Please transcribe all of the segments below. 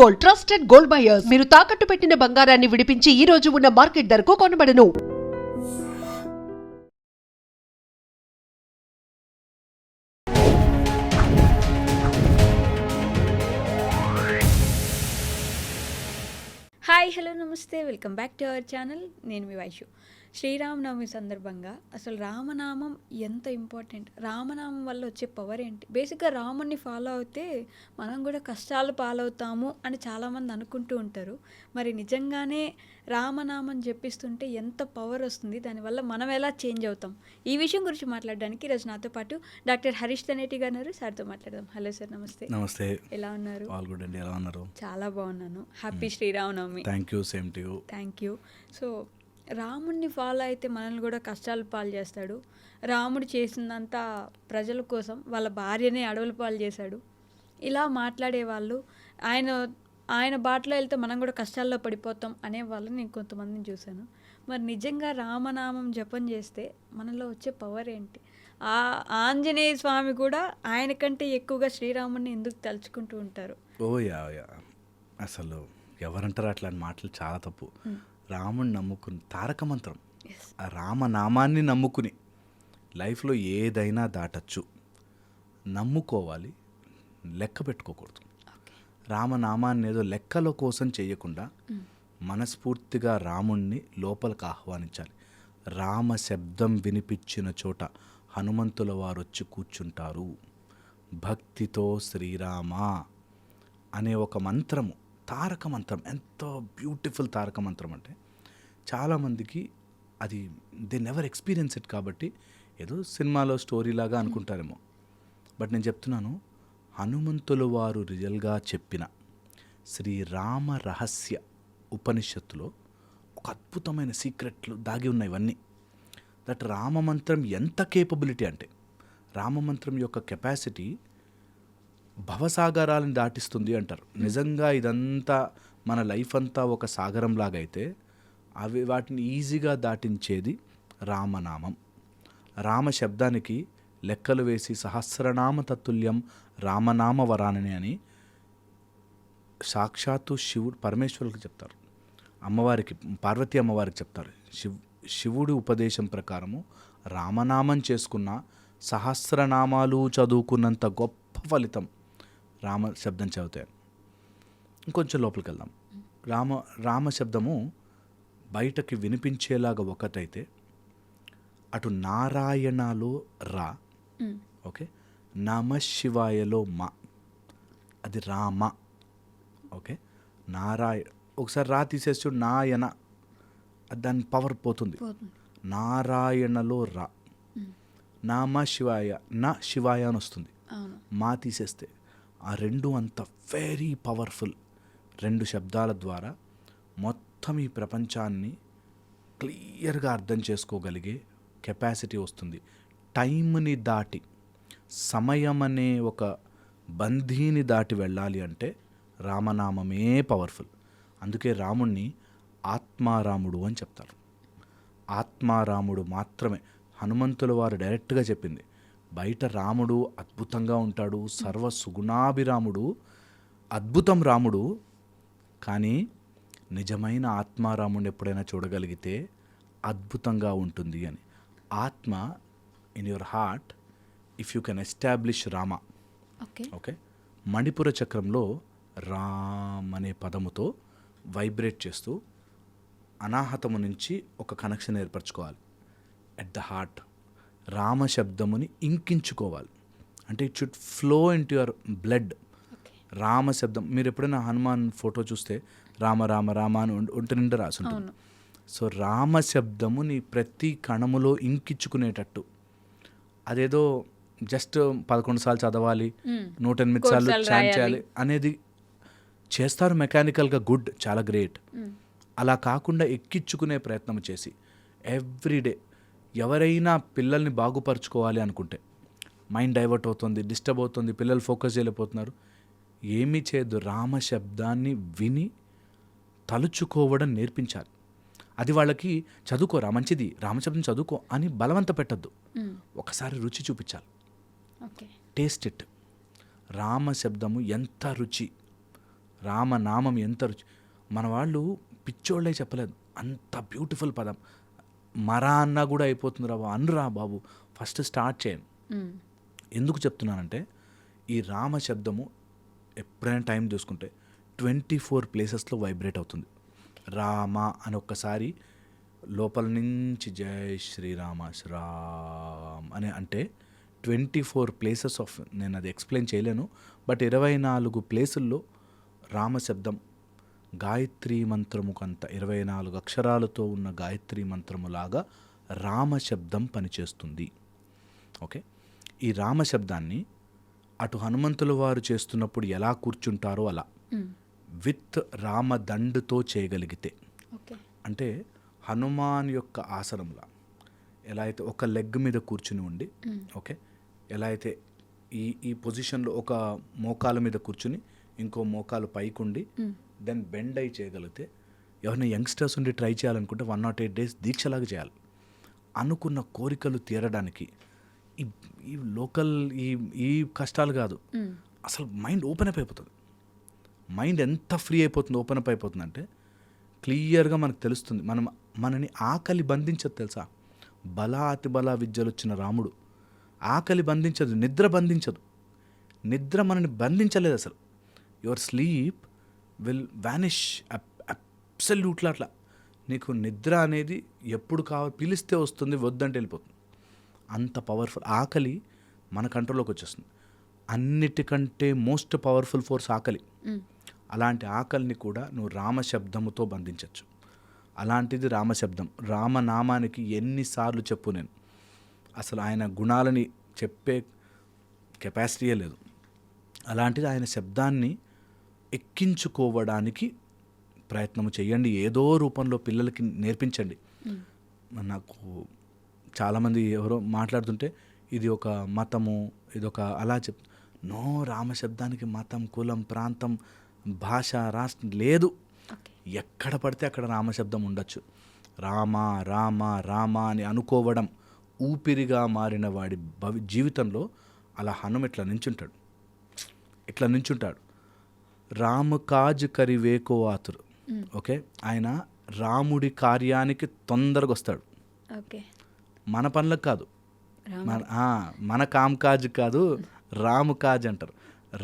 Gold, trusted gold buyers. మీరు తాకట్టు పెట్టిన బంగారాన్ని విడిపించి ఈ రోజు ఉన్న మార్కెట్ ధరకు కొనబడను. హాయ్ హలో నమస్తే, welcome back to our channel. నేను మీ వైషు. శ్రీరామనవమి సందర్భంగా అసలు రామనామం ఎంత ఇంపార్టెంట్, రామనామం వల్ల వచ్చే పవర్ ఏంటి, బేసిక్గా రాముడిని ఫాలో అవుతే మనం కూడా కష్టాలు పాలవుతాము అని చాలామంది అనుకుంటూ ఉంటారు. మరి నిజంగానే రామనామం జపిస్తుంటే ఎంత పవర్ వస్తుంది, దానివల్ల మనం ఎలా చేంజ్ అవుతాం, ఈ విషయం గురించి మాట్లాడడానికి ఈరోజు నాతో పాటు డాక్టర్ హరీష్ తనేటి గారు ఉన్నారు. సార్తో మాట్లాడదాం. హలో సార్, నమస్తే. నమస్తే. ఎలా ఉన్నారు? ఆల్ గుడ్ అండి. ఎలా ఉన్నారు? చాలా బాగున్నాను. Happy Sriramanavami. Thank you. Same to you. Thank you. So రాముడిని ఫాలో అయితే మనల్ని కూడా కష్టాలు పాలు చేస్తాడు. రాముడు చేసిందంతా ప్రజల కోసం, వాళ్ళ భార్యనే అడవుల పాలు చేశాడు. ఇలా మాట్లాడే వాళ్ళు, ఆయన బాటలో వెళ్తే మనం కూడా కష్టాల్లో పడిపోతాం అనే వాళ్ళని నేను కొంతమందిని చూశాను. మరి నిజంగా రామనామం జపం చేస్తే మనలో వచ్చే పవర్ ఏంటి? ఆ ఆంజనేయ స్వామి కూడా ఆయన కంటే ఎక్కువగా శ్రీరాముడిని ఎందుకు తలుచుకుంటూ ఉంటారు? యా అసలు ఎవరంటారు అట్లాంటి మాటలు? చాలా తప్పు. రాముడిని నమ్ముకుని, తారక మంత్రం, ఆ రామనామాన్ని నమ్ముకుని లైఫ్లో ఏదైనా దాటచ్చు. నమ్ముకోవాలి, లెక్క పెట్టుకోకూడదు. రామనామాన్ని ఏదో లెక్కల కోసం చేయకుండా మనస్ఫూర్తిగా రాముణ్ణి లోపలికి ఆహ్వానించాలి. రామ శబ్దం వినిపించిన చోట హనుమంతుల వారు వచ్చి కూర్చుంటారు. భక్తితో శ్రీరామ అనే ఒక మంత్రము, తారక మంత్రం, ఎంతో బ్యూటిఫుల్ తారక మంత్రం. అంటే చాలామందికి అది దే నెవర్ ఎక్స్పీరియన్స్ ఇట్, కాబట్టి ఏదో సినిమాలో స్టోరీలాగా అనుకుంటారేమో. బట్ నేను చెప్తున్నాను, హనుమంతుల వారు రియల్గా చెప్పిన శ్రీరామ రహస్య ఉపనిషత్తులో ఒక అద్భుతమైన సీక్రెట్లు దాగి ఉన్నాయి. ఇవన్నీ దట్ రామమంత్రం ఎంత కేపబిలిటీ అంటే, రామమంత్రం యొక్క కెపాసిటీ భవసాగరాలను దాటిస్తుంది అంటారు. నిజంగా ఇదంతా మన లైఫ్ అంతా ఒక సాగరం లాగా అయితే వాటిని ఈజీగా దాటించేది రామనామం. రామ శబ్దానికి లెక్కలు వేసి సహస్రనామ తత్తుల్యం రామనామ వరానని అని సాక్షాత్తు శివుడు పరమేశ్వరులకు చెప్తారు. అమ్మవారికి, పార్వతీ అమ్మవారికి చెప్తారు. శివుడి ఉపదేశం ప్రకారము రామనామం చేసుకున్న సహస్రనామాలు చదువుకున్నంత గొప్ప ఫలితం రామ శబ్దం చదివితే. ఇంకొంచెం లోపలికి వెళ్దాం. రామ శబ్దము బయటకి వినిపించేలాగా ఒకటైతే, అటు నారాయణలో రా, ఓకే, నమ శివాయలో మా, అది రామ, ఓకే. ఒకసారి రా తీసేసి నాయన, దాని పవర్ పోతుంది. నారాయణలో రా, నామ శివాయ, నా శివాయ అని వస్తుంది. మా తీసేస్తే ఆ రెండు అంత వెరీ పవర్ఫుల్ రెండు శబ్దాల ద్వారా మొత్తం ఈ ప్రపంచాన్ని క్లియర్గా అర్థం చేసుకోగలిగే కెపాసిటీ వస్తుంది. టైంని దాటి, సమయం అనే ఒక బంధీని దాటి వెళ్ళాలి అంటే రామనామమే పవర్ఫుల్. అందుకే రాముణ్ణి ఆత్మారాముడు అని చెప్తారు. ఆత్మారాముడు మాత్రమే. హనుమంతుల వారు డైరెక్ట్గా చెప్పింది, బయట రాముడు అద్భుతంగా ఉంటాడు, సర్వ సుగుణాభిరాముడు, అద్భుతం రాముడు, కానీ నిజమైన ఆత్మారాముడిని ఎప్పుడైనా చూడగలిగితే అద్భుతంగా ఉంటుంది అని. ఆత్మ in your heart, if you can establish Rama, okay, Manipura చక్రంలో రామ్ అనే పదముతో వైబ్రేట్ చేస్తూ అనాహతము నుంచి ఒక కనెక్షన్ ఏర్పరచుకోవాలి. ఎట్ ద హార్ట్ రామ శబ్దముని ఇంకించుకోవాలి. అంటే it should flow in to your blood. Rama శబ్దం, మీరు ఎప్పుడైనా హనుమాన్ ఫోటో చూస్తే రామ రామ రామ అని ఒంటి నిండా రాసుంటుంది. సో రామ శబ్దము నీ ప్రతి కణములో ఇంకించుకునేటట్టు, అదేదో జస్ట్ 11 సార్లు చదవాలి, 108 సార్లు చాంట్ చేయాలి అనేది చేస్తారు మెకానికల్గా, గుడ్, చాలా గ్రేట్. అలా కాకుండా ఎక్కించుకునే ప్రయత్నం చేసి ఎవ్రీడే, ఎవరైనా పిల్లల్ని బాగుపరుచుకోవాలి అనుకుంటే, మైండ్ డైవర్ట్ అవుతుంది, డిస్టర్బ్ అవుతుంది, పిల్లలు ఫోకస్ చేయలేకపోతున్నారు, ఏమీ చేయొద్దు, రామ శబ్దాన్ని విని తలుచుకోవడం నేర్పించాలి. అది వాళ్ళకి చదువుకోరా మంచిది, రామశబ్దం చదువుకో అని బలవంత పెట్టద్దు, ఒకసారి రుచి చూపించాలి. Taste it. రామశబ్దము ఎంత రుచి, రామనామం ఎంత రుచి. మన వాళ్ళు పిచ్చోళ్ళే చెప్పలేదు, అంత బ్యూటిఫుల్ పదం. మరా అన్నా కూడా అయిపోతుంది రా బాబు, అనురా బాబు, ఫస్ట్ స్టార్ట్ చేయండి. ఎందుకు చెప్తున్నానంటే ఈ రామ శబ్దము ఎప్పుడైనా టైం చూసుకుంటే 24 ప్లేసెస్లో వైబ్రేట్ అవుతుంది. రామ అని ఒక్కసారి లోపల నుంచి జై శ్రీరామ శ్రీరామ్ అని అంటే 24 ప్లేసెస్ ఆఫ్, నేను అది ఎక్స్ప్లెయిన్ చేయలేను, బట్ 24 ప్లేసుల్లో రామశబ్దం గాయత్రీ మంత్రము కంత 24 అక్షరాలతో ఉన్న గాయత్రీ మంత్రములాగా రామశబ్దం పనిచేస్తుంది. ఓకే, ఈ రామశబ్దాన్ని అటు హనుమంతుల వారు చేస్తున్నప్పుడు ఎలా కూర్చుంటారో అలా విత్ రామదండుతో చేయగలిగితే, ఓకే, అంటే హనుమాన్ యొక్క ఆసనంలా ఎలా అయితే ఒక లెగ్ మీద కూర్చుని ఉండి, ఓకే, ఎలా అయితే ఈ పొజిషన్లో ఒక మోకాల మీద కూర్చుని ఇంకో మోకాలు పైకుండి దెన్ బెండ్ అయి చేయగలిగితే, ఎవరైనా యంగ్స్టర్స్ ఉండి ట్రై చేయాలనుకుంటే 108 days దీక్షలాగా చేయాలి. అనుకున్న కోరికలు తీరడానికి ఈ లోకల్ ఈ కష్టాలు కాదు, అసలు మైండ్ ఓపెన్ అప్ అయిపోతుంది. మైండ్ ఎంత ఫ్రీ అయిపోతుంది, ఓపెన్ అప్ అయిపోతుంది అంటే క్లియర్గా మనకు తెలుస్తుంది. మనని ఆకలి బంధించదు తెలుసా. అతి బల విద్యలు వచ్చిన రాముడు ఆకలి బంధించదు, నిద్ర బంధించదు. నిద్ర మనని బంధించలేదు అసలు. Your sleep will vanish absolutely. అట్లా నీకు నిద్ర అనేది ఎప్పుడు పిలిస్తే వస్తుంది, వద్దంటే వెళ్ళిపోతుంది. అంత పవర్ఫుల్. ఆకలి మన కంట్రోల్లోకి వచ్చేస్తుంది. అన్నిటికంటే మోస్ట్ పవర్ఫుల్ ఫోర్స్ ఆకలి. అలాంటి ఆకలిని కూడా నువ్వు రామశబ్దముతో బంధించవచ్చు. అలాంటిది రామశబ్దం. రామనామానికి ఎన్నిసార్లు చెప్పు నేను, అసలు ఆయన గుణాలని చెప్పే కెపాసిటీయే లేదు. అలాంటిది ఆయన శబ్దాన్ని ఎక్కించుకోవడానికి ప్రయత్నం చేయండి. ఏదో రూపంలో పిల్లలకి నేర్పించండి. నాకు చాలామంది ఎవరో మాట్లాడుతుంటే ఇది ఒక మతము, ఇదొక అలా నో, రామశబ్దానికి మతం, కులం, ప్రాంతం, భాష, రాష్ట్రం లేదు. ఎక్కడ పడితే అక్కడ రామశబ్దం ఉండొచ్చు. రామ రామ రామ అని అనుకోవడం ఊపిరిగా మారిన వాడి జీవితంలో అలా హనుమ ఇట్లా నించుంటాడు. రామ కాజ్ కరివేకో ఆతురు. ఓకే, ఆయన రాముడి కార్యానికి తొందరగా వస్తాడు. ఓకే, మన పనులకు కాదు, మన కామ్కాజ్ కాదు, రాము కాజ్ అంటారు.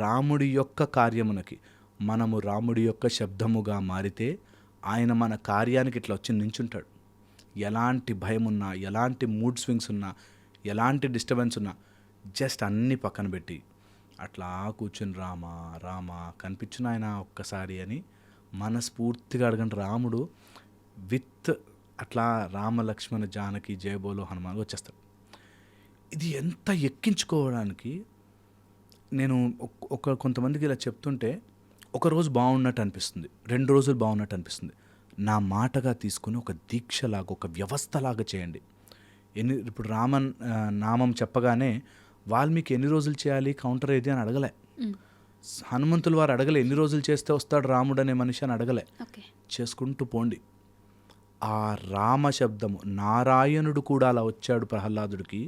రాముడి యొక్క కార్యమునకి మనము రాముడి యొక్క శబ్దముగా మారితే ఆయన మన కార్యానికి ఇట్లా వచ్చి నించుంటాడు. ఎలాంటి భయం ఉన్నా, ఎలాంటి మూడ్ స్వింగ్స్ ఉన్నా, ఎలాంటి డిస్టర్బెన్స్ ఉన్నా జస్ట్ అన్నీ పక్కన పెట్టి అట్లా కూర్చుని రామ రామ కనిపించిన ఆయన ఒక్కసారి అని మనస్ఫూర్తిగా అడగండి. రాముడు విత్ అట్లా రామ లక్ష్మణ జానకి జయబోలో హనుమాన్ వచ్చేస్తాడు. ఇది ఎంత ఎక్కించుకోవడానికి నేను కొంతమందికి ఇలా చెప్తుంటే ఒకరోజు బాగున్నట్టు అనిపిస్తుంది, 2 రోజులు బాగున్నట్టు అనిపిస్తుంది. నా మాటగా తీసుకుని ఒక దీక్షలాగా, ఒక వ్యవస్థలాగా చేయండి. ఇప్పుడు నామం చెప్పగానే వాల్మీకి ఎన్ని రోజులు చేయాలి, కౌంటర్ ఏది అని అడగలే. హనుమంతుల వారు అడగలే ఎన్ని రోజులు చేస్తే వస్తాడు రాముడు అనే మనిషి అని అడగలే. చేసుకుంటూ పోండి. ఆ రామ శబ్దము, నారాయణుడు కూడా అలా వచ్చాడు ప్రహ్లాదుడికి,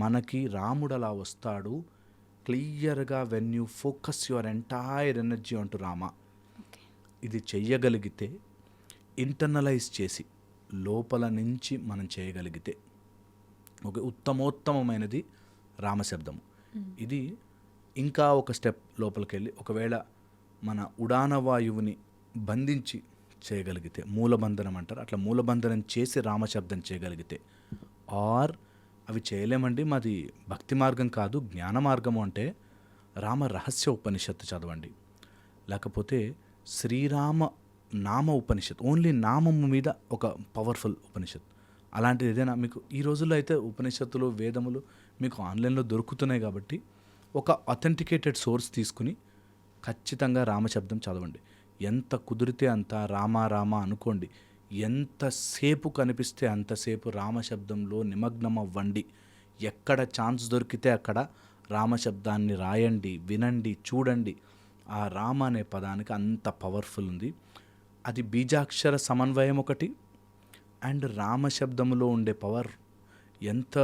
మనకి రాముడు అలా వస్తాడు క్లియర్గా. When you focus your entire energy అంటూ రామ, ఇది చెయ్యగలిగితే, ఇంటర్నలైజ్ చేసి లోపల నుంచి మనం చేయగలిగితే ఒక ఉత్తమోత్తమైనది రామశబ్దము. ఇది ఇంకా ఒక స్టెప్ లోపలికి వెళ్ళి ఒకవేళ మన ఉడానవాయువుని బంధించి చేయగలిగితే, మూలబంధనం అంటారు, అట్లా మూలబంధనం చేసి రామశబ్దం చేయగలిగితే, ఆర్ అవి చేయలేమండి మాది భక్తి మార్గం కాదు జ్ఞాన మార్గము అంటే రామ రహస్య ఉపనిషత్తు చదవండి, లేకపోతే శ్రీరామ నామ ఉపనిషత్, ఓన్లీ నామము మీద ఒక పవర్ఫుల్ ఉపనిషత్. అలాంటిది ఏదైనా మీకు ఈ రోజుల్లో అయితే ఉపనిషత్తులు, వేదములు మీకు ఆన్లైన్లో దొరుకుతున్నాయి కాబట్టి ఒక అథెంటికేటెడ్ సోర్స్ తీసుకుని ఖచ్చితంగా రామశబ్దం చదవండి. ఎంత కుదిరితే అంత రామ రామ అనుకోండి. ఎంతసేపు కనిపిస్తే అంతసేపు రామశబ్దంలో నిమగ్నం అవ్వండి. ఎక్కడ ఛాన్స్ దొరికితే అక్కడ రామశబ్దాన్ని రాయండి, వినండి, చూడండి. ఆ రామ అనే పదానికి అంత పవర్ఫుల్ ఉంది. అది బీజాక్షర సమన్వయం ఒకటి, అండ్ రామశబ్దంలో ఉండే పవర్ ఎంత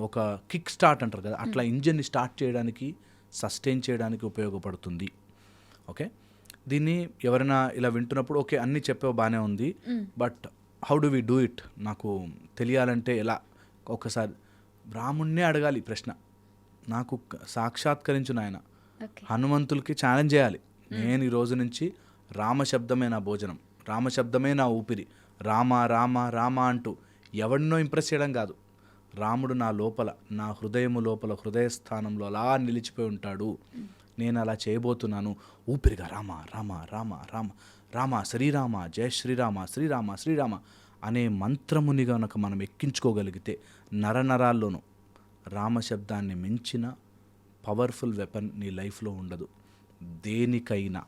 ఒక కిక్ స్టార్ట్ అంటారు కదా, అట్లా ఇంజిన్ని స్టార్ట్ చేయడానికి, సస్టైన్ చేయడానికి ఉపయోగపడుతుంది. ఓకే, దీన్ని ఎవరైనా ఇలా వింటున్నప్పుడు ఓకే అన్నీ చెప్పావు బాగానే ఉంది, but how do we do it, నాకు తెలియాలంటే ఎలా, ఒకసారి రాముణ్ణే అడగాలి ఈ ప్రశ్న. నాకు సాక్షాత్కరించిన ఆయన ఓకే. హనుమంతులకి ఛాలెంజ్ చేయాలి. నేను ఈ రోజు నుంచి రామశబ్దమే నా భోజనం, రామశబ్దమే నా ఊపిరి, రామ రామ రామ అంటూ ఎవరినో ఇంప్రెస్ చేయడం కాదు, రాముడు నా లోపల, నా హృదయము లోపల, హృదయ స్థానంలో అలా నిలిచిపోయి ఉంటాడు. నేను అలా చేయబోతున్నాను. ఊపిరిగా రామ రామ రామ రామ రామ శ్రీరామ జయ శ్రీరామ శ్రీరామ శ్రీరామ అనే మంత్రముని గనక మనం ఎక్కించుకోగలిగితే నరనరాల్లోనూ రామశబ్దాన్ని మించిన పవర్ఫుల్ వెపన్ నీ లైఫ్లో ఉండదు. దేనికైనా,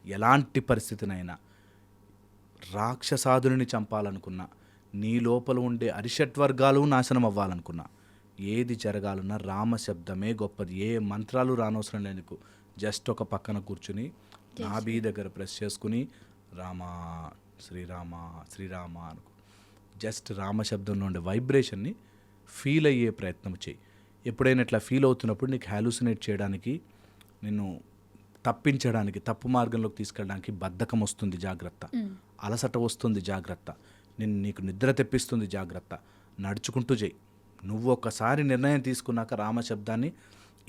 ఎలాంటి పరిస్థితినైనా, రాక్షసాదుని చంపాలనుకున్నా, నీ లోపల ఉండే అరిషట్వర్గాలు నాశనం అవ్వాలనుకున్నా, ఏది జరగాలన్నా రామశబ్దమే గొప్పది. ఏ మంత్రాలు రానవసరం లేదు. జస్ట్ ఒక పక్కన కూర్చుని నాభి దగ్గర ప్రెస్ చేసుకుని రామ శ్రీరామ శ్రీరామ అనుకో. జస్ట్ రామశబ్దంలో ఉండే వైబ్రేషన్ని ఫీల్ అయ్యే ప్రయత్నం చేయి. ఎప్పుడైనా ఇట్లా ఫీల్ అవుతున్నప్పుడు నీకు హ్యాలుసినేట్ చేయడానికి, నిన్ను తప్పించడానికి, తప్పు మార్గంలోకి తీసుకెళ్ళడానికి బద్ధకం వస్తుంది, జాగ్రత్త. అలసట వస్తుంది, జాగ్రత్త. నీకు నిద్ర తెప్పిస్తుంది, జాగ్రత్త. నడుచుకుంటూ చేయి. నువ్వు ఒక్కసారి నిర్ణయం తీసుకున్నాక రామశబ్దాన్ని,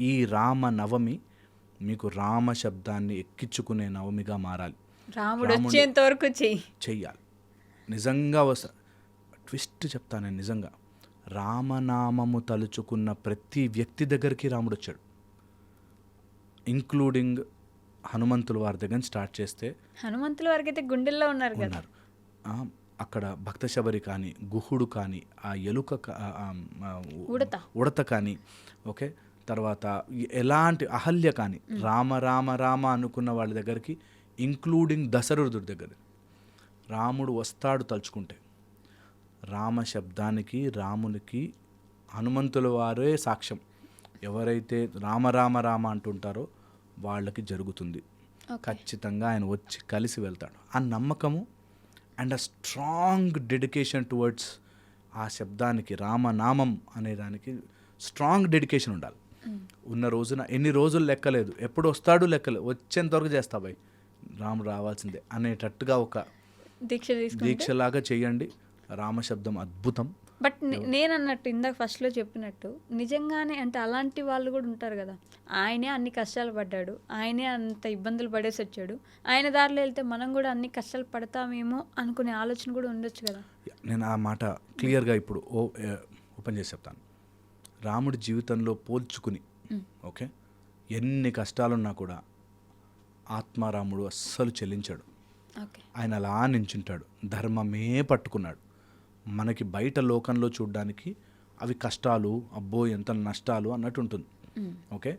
ఈ రామ నవమి మీకు రామశబ్దాన్ని ఎక్కించుకునే నవమిగా మారాలి. రాముడు వచ్చేంత వరకు చెయ్యాలి. నిజంగా ట్విస్ట్ చెప్తాను, నిజంగా రామనామము తలుచుకున్న ప్రతి వ్యక్తి దగ్గరికి రాముడు వచ్చాడు, ఇంక్లూడింగ్ హనుమంతుల వారి దగ్గర స్టార్ట్ చేస్తే. హనుమంతుల వారికి అయితే గుండెల్లో ఉన్నారు కదా. అక్కడ భక్త శబరి కానీ, గుహుడు కానీ, ఆ ఎలుక ఉడత కానీ, ఓకే, తర్వాత ఎలాంటి అహల్య కానీ, రామ రామ రామ అనుకున్న వాళ్ళ దగ్గరికి, ఇంక్లూడింగ్ దశరథుడి దగ్గర రాముడు వస్తాడు తలుచుకుంటే. రామశబ్దానికి, రామునికి హనుమంతుల వారే సాక్ష్యం. ఎవరైతే రామ రామ రామ అంటుంటారో వాళ్ళకి జరుగుతుంది. ఖచ్చితంగా ఆయన వచ్చి కలిసి వెళ్తాడు. ఆ నమ్మకము and a strong dedication towards ఆ శబ్దానికి, రామనామం అనేదానికి స్ట్రాంగ్ డెడికేషన్ ఉండాలి. ఉన్న రోజున ఎన్ని రోజులు లెక్కలేదు, ఎప్పుడు వస్తాడు లెక్కలేదు, వచ్చేంతవరకు చేస్తా భయ్, రాముడు రావాల్సిందే అనేటట్టుగా ఒక దీక్షలాగా చేయండి. రామశబ్దం అద్భుతం. బట్ నేను అన్నట్టు ఇందాక ఫస్ట్లో చెప్పినట్టు, నిజంగానే అంటే అలాంటి వాళ్ళు కూడా ఉంటారు కదా, ఆయనే అన్ని కష్టాలు పడ్డాడు, ఆయనే అంత ఇబ్బందులు పడేసి వచ్చాడు, ఆయన దారిలో వెళ్తే మనం కూడా అన్ని కష్టాలు పడతామేమో అనుకునే ఆలోచన కూడా ఉండొచ్చు కదా. నేను ఆ మాట క్లియర్గా ఇప్పుడు ఓపెన్ చేసి చెప్తాను. రాముడి జీవితంలో పోల్చుకుని, ఓకే, ఎన్ని కష్టాలున్నా కూడా ఆత్మారాముడు అస్సలు చెల్లించాడు. ఆయన అలా నించుంటాడు, ధర్మమే పట్టుకున్నాడు. మనకి బయట లోకంలో చూడడానికి అవి కష్టాలు, అబ్బో ఎంత నష్టాలు అన్నట్టు ఉంటుంది. ఓకే,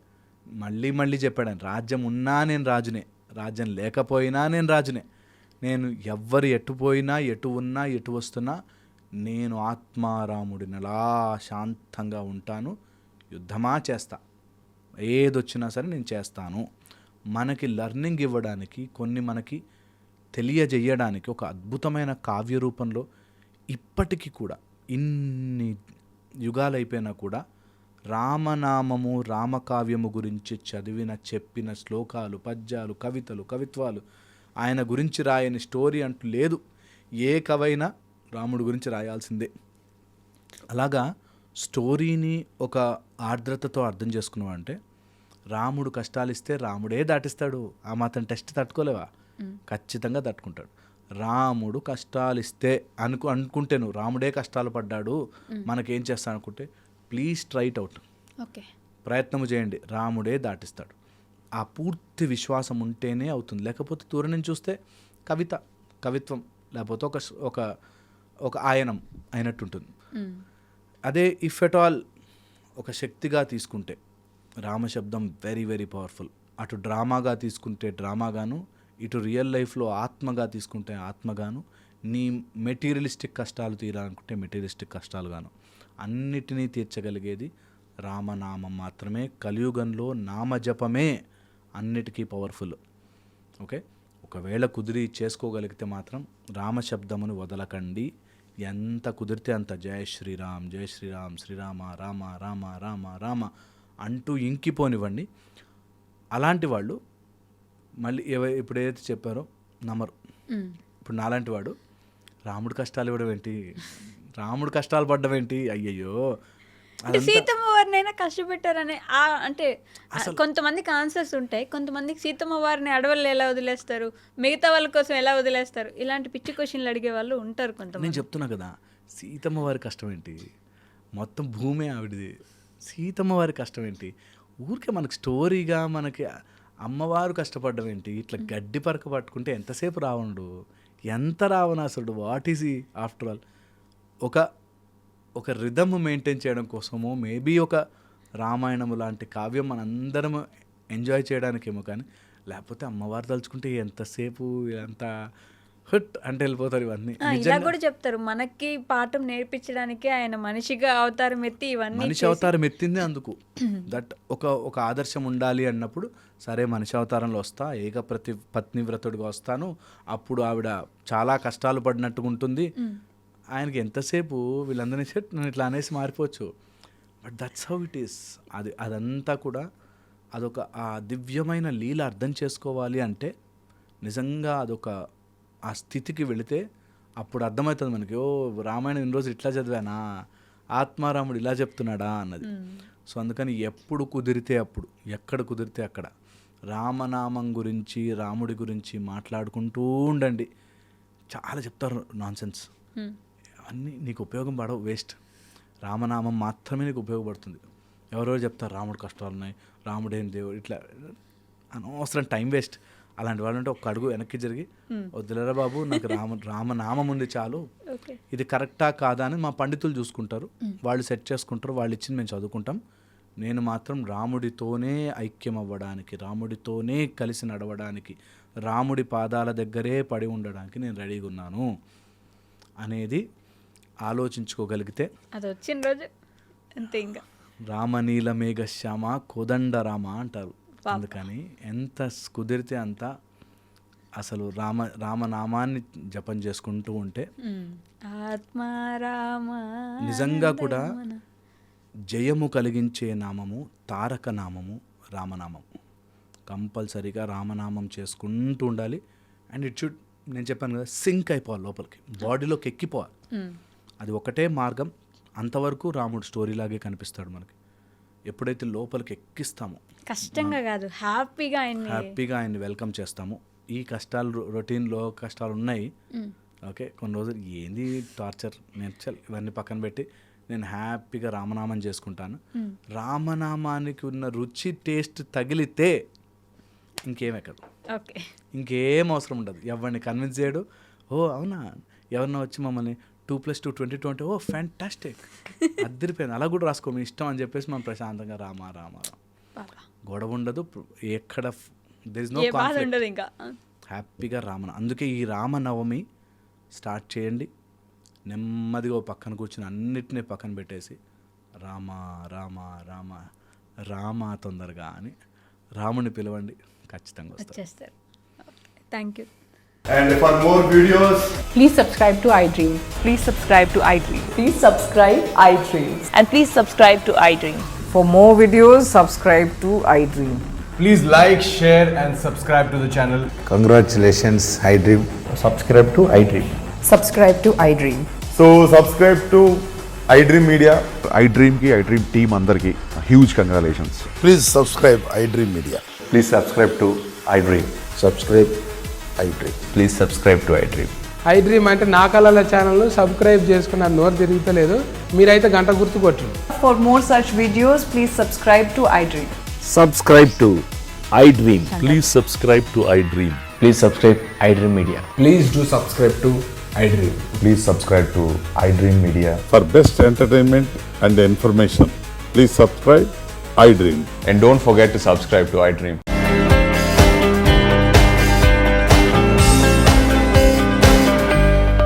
మళ్ళీ మళ్ళీ చెప్పాడు ఆయన, రాజ్యం ఉన్నా నేను రాజునే, రాజ్యం లేకపోయినా నేను రాజునే, నేను ఎవ్వరు ఎటు పోయినా, ఎటు ఉన్నా, ఎటు వస్తున్నా నేను ఆత్మారాముడిని అలా శాంతంగా ఉంటాను, యుద్ధమా చేస్తా, ఏదొచ్చినా సరే నేను చేస్తాను. మనకి లర్నింగ్ ఇవ్వడానికి, కొన్ని మనకి తెలియజేయడానికి ఒక అద్భుతమైన కావ్య రూపంలో ఇప్పటికీ కూడా, ఇన్ని యుగాలు అయిపోయినా కూడా, రామనామము, రామకావ్యము గురించి చదివిన, చెప్పిన శ్లోకాలు, పద్యాలు, కవితలు, కవిత్వాలు, ఆయన గురించి రాయని స్టోరీ అంటూ లేదు. ఏ కవైనా రాముడి గురించి రాయాల్సిందే. అలాగా స్టోరీని ఒక ఆర్ద్రతతో అర్థం చేసుకున్నావంటే, రాముడు కష్టాలు ఇస్తే రాముడే దాటిస్తాడు. ఆ మాత్రం టెస్ట్ తట్టుకోలేవా? ఖచ్చితంగా తట్టుకుంటాడు. రాముడు కష్టాలు ఇస్తే అనుకుంటే, నువ్వు రాముడే కష్టాలు పడ్డాడు, మనకేం చేస్తా అనుకుంటే, ప్లీజ్ ట్రై ఇట్ అవుట్, ప్రయత్నం చేయండి, రాముడే దాటిస్తాడు. ఆ పూర్తి విశ్వాసం ఉంటేనే అవుతుంది. లేకపోతే దూరం నుంచి చూస్తే కవిత్వం, లేకపోతే ఒక ఆయనం అయినట్టుంటుంది. అదే ఇఫ్ ఎట్ ఆల్ ఒక శక్తిగా తీసుకుంటే రామశబ్దం వెరీ వెరీ పవర్ఫుల్. అటు డ్రామాగా తీసుకుంటే డ్రామాగాను, ఇటు రియల్ లైఫ్లో ఆత్మగా తీసుకుంటే ఆత్మగాను, నీ మెటీరియలిస్టిక్ కష్టాలు తీరాలనుకుంటే మెటీరియలిస్టిక్ కష్టాలుగాను, అన్నిటినీ తీర్చగలిగేది రామనామం మాత్రమే. కలియుగంలో నామజపమే అన్నిటికీ పవర్ఫుల్. ఓకే, ఒకవేళ కుదిరి చేసుకోగలిగితే మాత్రం రామశబ్దమును వదలకండి. ఎంత కుదిరితే అంత జయ శ్రీరామ్, జయ శ్రీరామ్, శ్రీరామ రామ రామ రామ రామ అంటూ ఇంకిపోనివ్వండి. అలాంటి వాళ్ళు మళ్ళీ ఇప్పుడు ఏదైతే చెప్పారో నమ్మరు. ఇప్పుడు నాలాంటి వాడు రాముడు కష్టాలు ఇవ్వడం ఏంటి, రాముడు కష్టాలు పడ్డం ఏంటి, అయ్యయ్యో. అంటే సీతమ్మ వారినైనా కష్టపెట్టారనే అంటే కొంతమందికి ఆన్సర్స్ ఉంటాయి, కొంతమందికి సీతమ్మ వారిని అడవుల్లో ఎలా వదిలేస్తారు, మిగతా వాళ్ళ కోసం ఎలా వదిలేస్తారు, ఇలాంటి పిచ్చి క్వశ్చన్లు అడిగే వాళ్ళు ఉంటారు కొంతమంది. నేను చెప్తున్నా కదా, సీతమ్మ వారి కష్టం ఏంటి, మొత్తం భూమే ఆవిడది. సీతమ్మ వారి కష్టం ఏంటి, ఊరికే మనకి స్టోరీగా మనకి అమ్మవారు కష్టపడ్డం ఏంటి, ఇట్లా గడ్డి పరక పట్టుకుంటే ఎంతసేపు రావణుడు, ఎంత రావణాసురుడు, వాట్ ఈజ్ ఈ ఆఫ్టర్ ఆల్. ఒక రిథమ్ మెయింటైన్ చేయడం కోసమో మేబీ ఒక రామాయణము లాంటి కావ్యం మనందరం ఎంజాయ్ చేయడానికేమో, కానీ లేకపోతే అమ్మవారు తలుచుకుంటే ఎంతసేపు ఎంత హుట్ అంటే వెళ్ళిపోతారు ఇవన్నీ. ఇలా కూడా చెప్తారు, మనకి పాఠం నేర్పించడానికి ఆయన మనిషిగా అవతారం ఎత్తి ఇవన్నీ మనిషి అవతారం ఎత్తింది అందుకు. దట్ ఒక ఆదర్శం ఉండాలి అన్నప్పుడు సరే మనిషి అవతారంలో వస్తా, పత్నివ్రతుడిగా వస్తాను, అప్పుడు ఆవిడ చాలా కష్టాలు పడినట్టుగా ఉంటుంది. ఆయనకి ఎంతసేపు వీళ్ళందరినీ సెట్ నేను ఇట్లా అనేసి మారిపోవచ్చు, but that's how it is. అదంతా కూడా అదొక ఆ దివ్యమైన లీల అర్థం చేసుకోవాలి అంటే నిజంగా ఆ స్థితికి వెళితే అప్పుడు అర్థమవుతుంది మనకి, ఓ రామాయణం ఇన్ని రోజులు ఇట్లా చదివానా, ఆత్మారాముడు ఇలా చెప్తున్నాడా అన్నది. సో అందుకని ఎప్పుడు కుదిరితే అప్పుడు, ఎక్కడ కుదిరితే అక్కడ రామనామం గురించి రాముడి గురించి మాట్లాడుకుంటూ ఉండండి. చాలా చెప్తారు నాన్సెన్స్, అన్నీ నీకు ఉపయోగం పడవు, వేస్ట్. రామనామం మాత్రమే నీకు ఉపయోగపడుతుంది. ఎవరెవరు చెప్తారు రాముడు కష్టాలు ఉన్నాయి, రాముడేం దేవుడు, ఇట్లా అనవసరం టైం వేస్ట్. అలాంటి వాళ్ళు అంటే ఒక అడుగు వెనక్కి జరిగి వద్దులేరా బాబు, నాకు రామనామం ఉంది చాలు, ఇది కరెక్టా కాదా అని మా పండితులు చూసుకుంటారు, వాళ్ళు సెట్ చేసుకుంటారు, వాళ్ళు ఇచ్చింది మేము చదువుకుంటాం. నేను మాత్రం రాముడితోనే ఐక్యం అవ్వడానికి, రాముడితోనే కలిసి నడవడానికి, రాముడి పాదాల దగ్గరే పడి ఉండడానికి నేను రెడీగా ఉన్నాను అనేది ఆలోచించుకోగలిగితే అది వచ్చిన రోజు అంతే. ఇంకా రామనీల మేఘశ్యామ కోదండ రామ అంటారు. అందుకని ఎంత కుదిరితే అంత అసలు రామనామాన్ని జపం చేసుకుంటూ ఉంటే ఆత్మారామ నిజంగా కూడా జయము కలిగించే నామము తారక నామము రామనామము. కంపల్సరీగా రామనామం చేసుకుంటూ ఉండాలి. అండ్ ఇట్ షుడ్, నేను చెప్పాను కదా, సింక్ అయిపోవాలి, లోపలికి బాడీలోకి ఎక్కిపోవాలి. అది ఒకటే మార్గం. అంతవరకు రాముడు స్టోరీలాగే కనిపిస్తాడు మనకి. ఎప్పుడైతే లోపలికి ఎక్కిస్తామో, కష్టంగా కాదు హ్యాపీగా ఆయన్ని వెల్కమ్ చేస్తాము. ఈ కష్టాలు రొటీన్లో కష్టాలు ఉన్నాయి, ఓకే, కొన్ని రోజులు ఏంది టార్చర్, నేర్చాలి, ఇవన్నీ పక్కన పెట్టి నేను హ్యాపీగా రామనామం చేసుకుంటాను. రామనామానికి ఉన్న రుచి టేస్ట్ తగిలితే ఇంకేమెక్కదు, ఇంకేం అవసరం ఉండదు. ఎవరిని కన్విన్స్ చేయడు. ఓ అవునా, ఎవరన్నా వచ్చి మమ్మల్ని 2+2 20 అంటే ఓ ఫ్యాంటాస్టిక్ అద్దరిపోయింది, అలా కూడా రాసుకో మీ ఇష్టం అని చెప్పేసి మనం ప్రశాంతంగా రామ రామ గొడవ ఉండదు, ఎక్కడ దేర్ ఇస్ నో కాన్ఫ్లిక్ట్, ఇంకా హ్యాపీగా రామన. అందుకే ఈ రామనవమి స్టార్ట్ చేయండి, నెమ్మదిగా పక్కన కూర్చుని అన్నిటినీ పక్కన పెట్టేసి రామ రామ రామ రామ తొందరగా అని రాముని పిలవండి, ఖచ్చితంగా వచ్చేస్తారు. Thank you. And for more videos, Please subscribe to iDream. Please subscribe to iDream. Please subscribe iDream. And please subscribe to iDream. For more videos, subscribe to iDream. please like, share and subscribe to the channel. Congratulations, iDream. Subscribe to iDream. Subscribe to iDream. So subscribe to iDream Media. iDream team అందరికి huge congratulations. Please subscribe iDream Media. Please subscribe to iDream. Subscribe iDream. Please subscribe to iDream. iDream అంటే నా కళల ఛానల్ను subscribe చేసుకున్న నోరు తిరుగుతలేదు, మీరైతే గంట గుర్తు కొట్టండి. For more such videos, please subscribe to iDream. Subscribe to iDream. Please subscribe to iDream. Please subscribe iDream Media. Please do subscribe to iDream. Please subscribe to iDream Media. For best entertainment and information, please subscribe iDream. And don't forget to subscribe to iDream.